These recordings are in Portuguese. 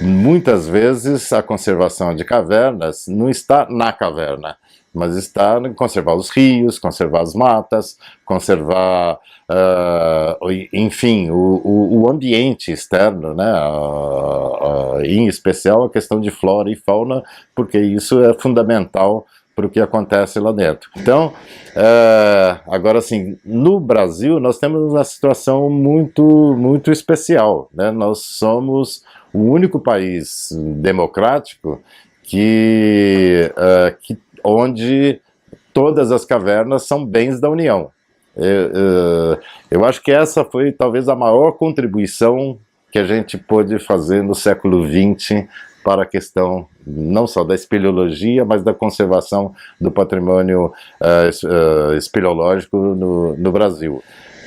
muitas vezes a conservação de cavernas não está na caverna, mas está em conservar os rios, conservar as matas, conservar, enfim, o ambiente externo, né? Em especial a questão de flora e fauna, porque isso é fundamental para o que acontece lá dentro. Então, agora assim, no Brasil nós temos uma situação muito especial, né? Nós somos o único país democrático onde todas as cavernas são bens da União. Eu acho que essa foi talvez a maior contribuição que a gente pôde fazer no século XX para a questão não só da espeleologia, mas da conservação do patrimônio espeleológico no Brasil.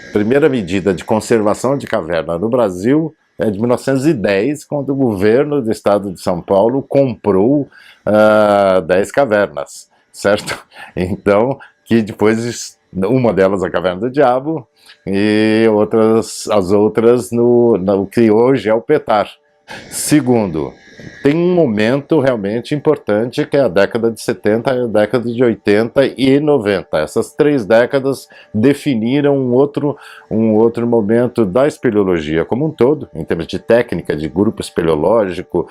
A primeira medida de conservação de caverna no Brasil é de 1910, quando o governo do estado de São Paulo comprou 10 cavernas, certo? Então, que depois, uma delas a Caverna do Diabo, e as outras no que hoje é o Petar. Segundo, tem um momento realmente importante que é a década de 70, a década de 80 e 90. Essas 3 décadas definiram um outro momento da espeleologia como um todo, em termos de técnica, de grupo espeleológico,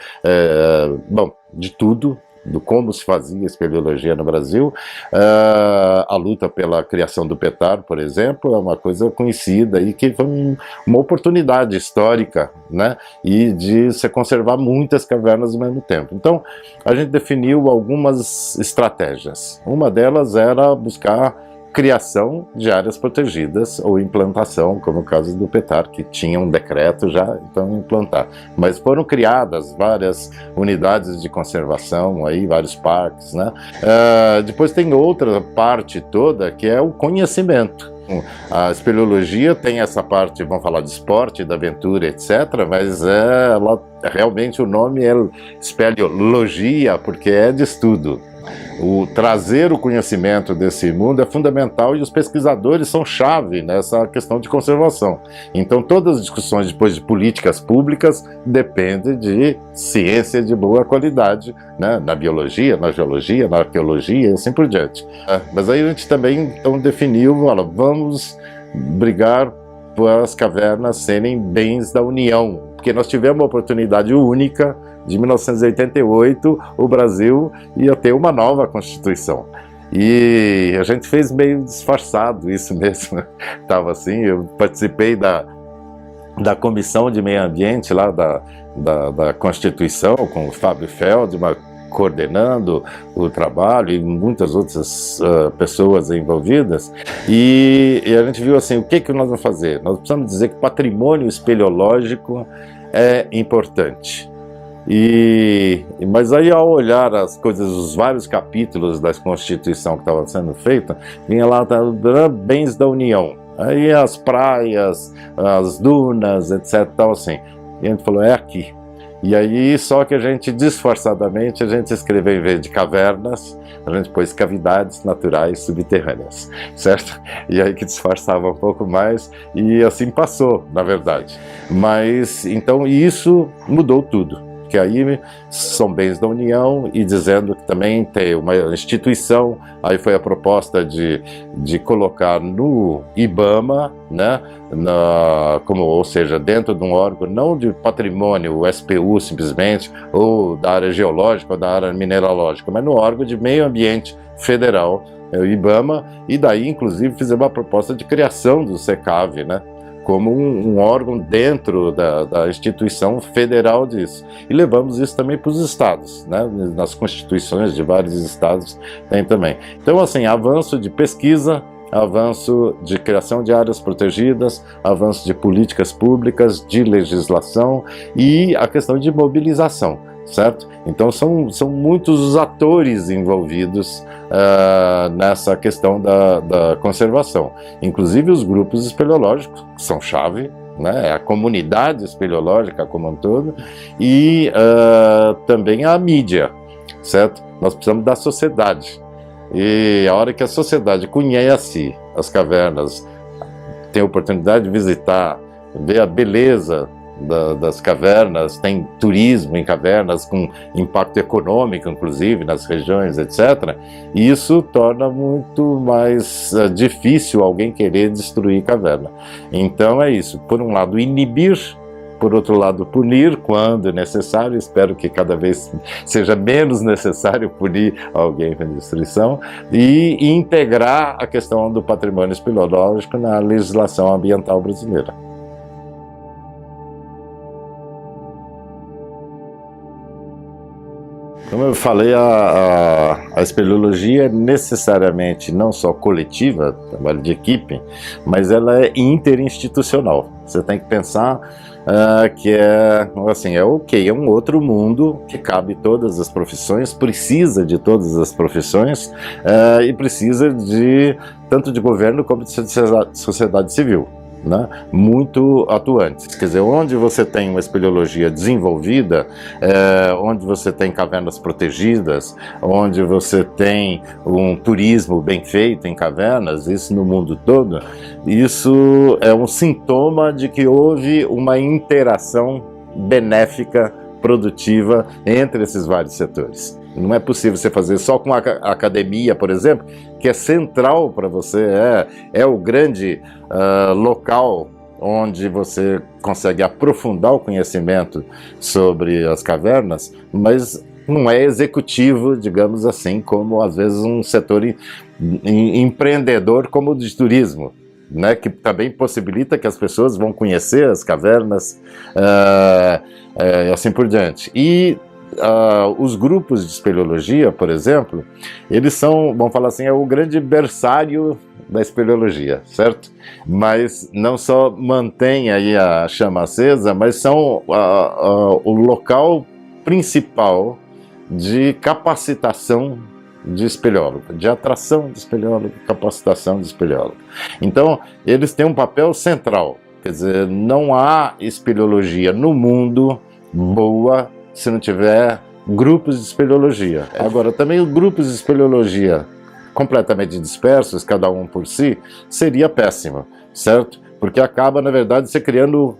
bom, de tudo, do como se fazia espeleologia no Brasil. A luta pela criação do Petar, por exemplo, é uma coisa conhecida e que foi uma oportunidade histórica, né, e de se conservar muitas cavernas ao mesmo tempo. Então, a gente definiu algumas estratégias. Uma delas era buscar criação de áreas protegidas ou implantação, como o caso do Petar, que tinha um decreto já, então implantar. Mas foram criadas várias unidades de conservação, aí, vários parques, né? Depois tem outra parte toda que é o conhecimento. A espeleologia tem essa parte, vamos falar de esporte, da aventura, etc., mas realmente o nome é espeleologia, porque é de estudo. Trazer o conhecimento desse mundo é fundamental e os pesquisadores são chave nessa questão de conservação. Então todas as discussões depois de políticas públicas dependem de ciência de boa qualidade, né? Na biologia, na geologia, na arqueologia e assim por diante. Mas aí a gente também então definiu, olha, vamos brigar para as cavernas serem bens da União, porque nós tivemos uma oportunidade única. De 1988, o Brasil ia ter uma nova Constituição. E a gente fez meio disfarçado isso mesmo. Tava assim, eu participei da Comissão de Meio Ambiente lá da Constituição, com o Fábio Feldman coordenando o trabalho e muitas outras pessoas envolvidas. E a gente viu assim, o que nós vamos fazer? Nós precisamos dizer que patrimônio espeleológico é importante. Mas aí, ao olhar as coisas, os vários capítulos da Constituição que estava sendo feita, vinha lá, bens da União. Aí as praias, as dunas, etc, tal assim. E a gente falou, é aqui. E aí, só que a gente, disfarçadamente, a gente escreveu, em vez de cavernas, a gente pôs cavidades naturais subterrâneas, certo? E aí que disfarçava um pouco mais, e assim passou, na verdade. Mas, então, isso mudou tudo. Que aí são bens da União, e dizendo que também tem uma instituição, aí foi a proposta de colocar no IBAMA, né, ou seja, dentro de um órgão não de patrimônio, o SPU simplesmente, ou da área geológica ou da área mineralógica, mas no órgão de meio ambiente federal, o IBAMA, e daí inclusive fizemos uma proposta de criação do SECAV, né, como um órgão dentro da instituição federal disso. E levamos isso também para os estados, né? Nas constituições de vários estados tem também. Então, assim, avanço de pesquisa, avanço de criação de áreas protegidas, avanço de políticas públicas, de legislação e a questão de mobilização, certo? Então são muitos os atores envolvidos nessa questão da conservação, inclusive os grupos espeleológicos, que são chave, né? A comunidade espeleológica como um todo, e também a mídia, certo? Nós precisamos da sociedade, e a hora que a sociedade conhece as cavernas, tem a oportunidade de visitar, ver a beleza das cavernas, tem turismo em cavernas com impacto econômico, inclusive, nas regiões, etc. E isso torna muito mais difícil alguém querer destruir caverna. Então é isso, por um lado inibir, por outro lado punir quando necessário, espero que cada vez seja menos necessário punir alguém com destruição, e integrar a questão do patrimônio espeleológico na legislação ambiental brasileira. Como eu falei, a espeleologia é necessariamente não só coletiva, trabalho de equipe, mas ela é interinstitucional. Você tem que pensar que é um outro mundo que cabe todas as profissões, precisa de todas as profissões e precisa de tanto de governo como de sociedade civil, né, muito atuantes. Quer dizer, onde você tem uma espeleologia desenvolvida, onde você tem cavernas protegidas, onde você tem um turismo bem feito em cavernas, isso no mundo todo, isso é um sintoma de que houve uma interação benéfica, produtiva entre esses vários setores. Não é possível você fazer só com a academia, por exemplo, que é central para você, é o grande local onde você consegue aprofundar o conhecimento sobre as cavernas, mas não é executivo, digamos assim, como às vezes um setor empreendedor como o de turismo, né, que também possibilita que as pessoas vão conhecer as cavernas e assim por diante. E os grupos de espeleologia, por exemplo, eles são, vamos falar assim, é o grande berçário da espeleologia, certo? Mas não só mantém aí a chama acesa, mas são o local principal de capacitação de espeleólogo, de atração de espeleólogo, capacitação de espeleólogo. Então, eles têm um papel central, quer dizer, não há espeleologia no mundo boa se não tiver grupos de espeleologia. Agora, também os grupos de espeleologia completamente dispersos, cada um por si, seria péssimo, certo? Porque acaba, na verdade, se criando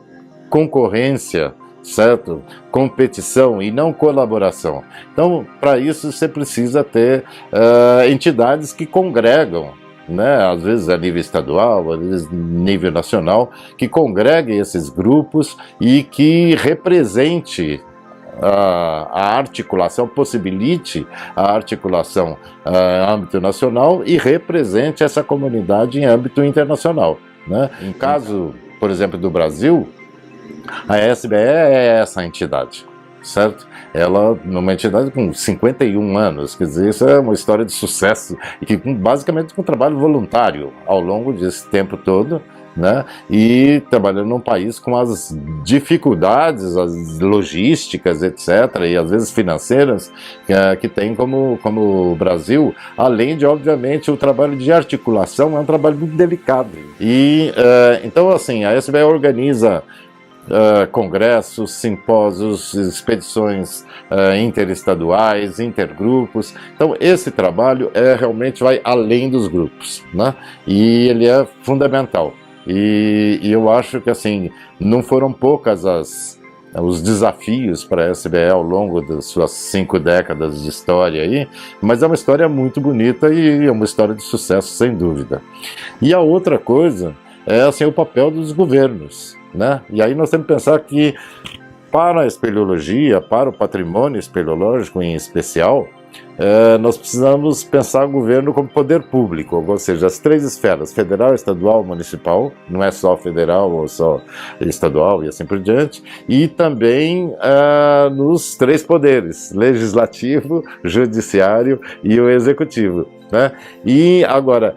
concorrência, certo? Competição e não colaboração. Então, para isso, você precisa ter entidades que congregam, né? Às vezes a nível estadual, às vezes a nível nacional, que congreguem esses grupos e que represente a articulação, possibilite a articulação em âmbito nacional e represente essa comunidade em âmbito internacional, né? Em caso, por exemplo, do Brasil, a SBE é essa entidade, certo? Ela é uma entidade com 51 anos, quer dizer, isso é uma história de sucesso, e que basicamente com trabalho voluntário ao longo desse tempo todo, né? E trabalhando num país com as dificuldades, as logísticas, etc., e às vezes financeiras, que tem como o Brasil, além de, obviamente, o trabalho de articulação, é um trabalho muito delicado. E, então, assim, a SBE organiza congressos, simpósios, expedições interestaduais, intergrupos. Então esse trabalho realmente vai além dos grupos, né? E ele é fundamental. E eu acho que assim, não foram poucas os desafios para a SBE ao longo das suas 5 décadas de história aí, mas é uma história muito bonita e é uma história de sucesso, sem dúvida. E a outra coisa é assim, o papel dos governos, né? E aí nós temos que pensar que para a espeleologia, para o patrimônio espeleológico em especial, nós precisamos pensar o governo como poder público, ou seja, as 3 esferas, federal, estadual, municipal, não é só federal ou só estadual e assim por diante, e também nos 3 poderes, legislativo, judiciário e o executivo, né? E agora,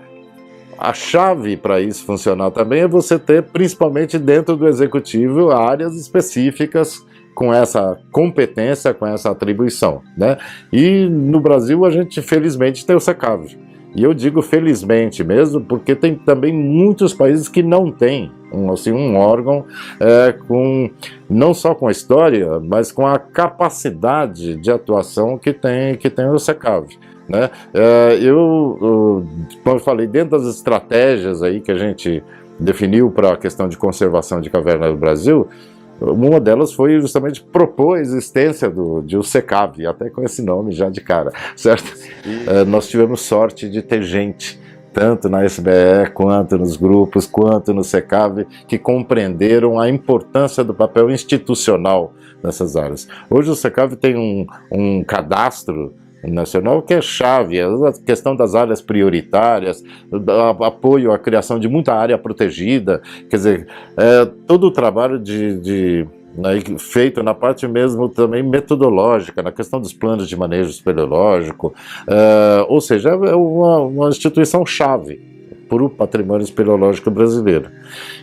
a chave para isso funcionar também é você ter, principalmente dentro do executivo, áreas específicas com essa competência, com essa atribuição, né? E no Brasil a gente felizmente tem o SECAV. E eu digo felizmente mesmo, porque tem também muitos países que não têm um órgão não só com a história, mas com a capacidade de atuação que tem o SECAV, né? Como eu falei, dentro das estratégias aí que a gente definiu para a questão de conservação de caverna no Brasil, Uma delas foi justamente propor a existência de UCCAV, até com esse nome já de cara, certo? Nós tivemos sorte de ter gente, tanto na SBE, quanto nos grupos, quanto no SECAV, que compreenderam a importância do papel institucional nessas áreas. Hoje o SECAV tem um cadastro nacional que é chave, a questão das áreas prioritárias, apoio à criação de muita área protegida, quer dizer, todo o trabalho feito na parte mesmo também metodológica, na questão dos planos de manejo espeleológico, ou seja, é uma instituição chave para o patrimônio espeleológico brasileiro.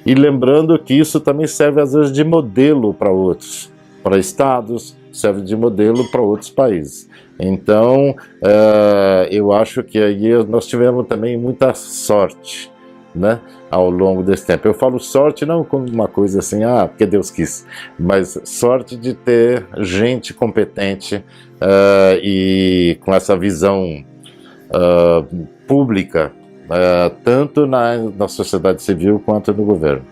E lembrando que isso também serve às vezes de modelo para outros, para estados, serve de modelo para outros países. Então, eu acho que aí nós tivemos também muita sorte, né, ao longo desse tempo. Eu falo sorte não como uma coisa assim, porque Deus quis, mas sorte de ter gente competente e com essa visão pública, tanto na sociedade civil quanto no governo.